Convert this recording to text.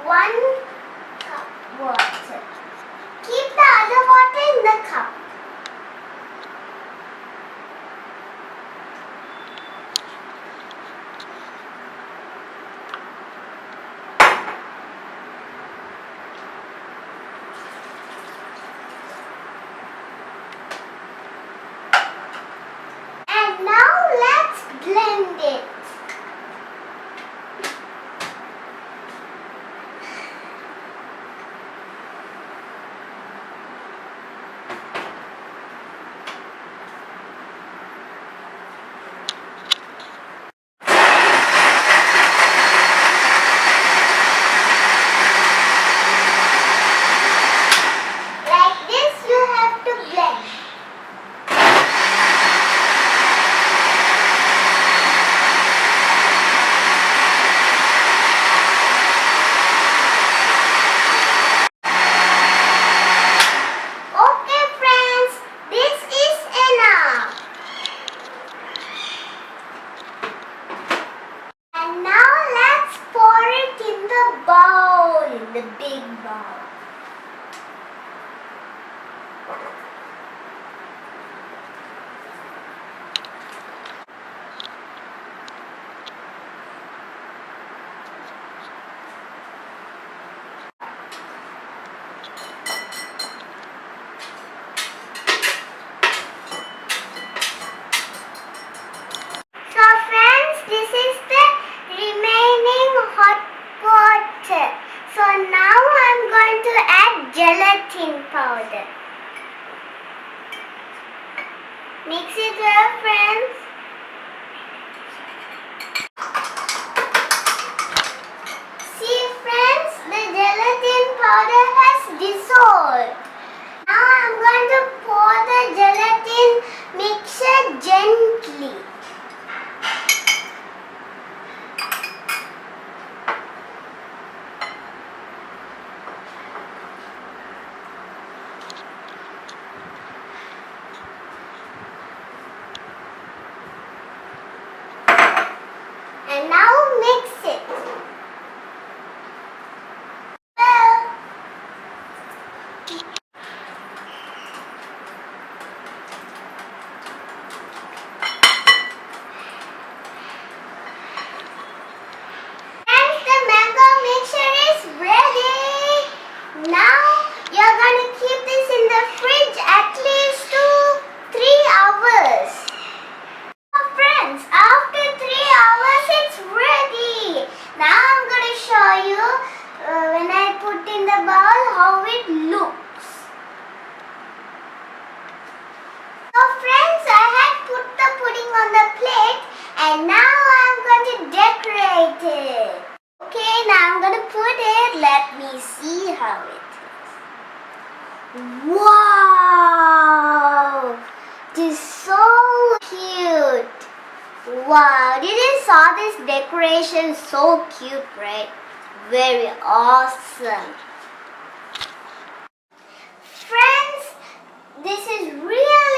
1 cup water. Keep the other water in the cup. And now let's blend it. Like this you have to blend. Okay friends, this is enough. And now let's pour it in the bowl, in the big bowl. So friends, this is the remaining hot water. So now I'm going to add gelatin powder. Mix it well friends. See friends, the gelatin powder has dissolved. Now I'm going to pour the gelatin mixture gently. And now mix it. Well, friends, the mango mixture is ready. Now you're going to keep this in the fridge at least 3 hours. Friends, after 3 hours it's ready. Now I'm going to show you when I put in the bowl how it looks. So friends, I had put the pudding on the plate and now I'm going to decorate it. Okay, now I'm going to put it. Let me see how it is. Wow! It is so cute. Wow, did you saw this decoration? So cute, right? Very awesome. Friends, this is real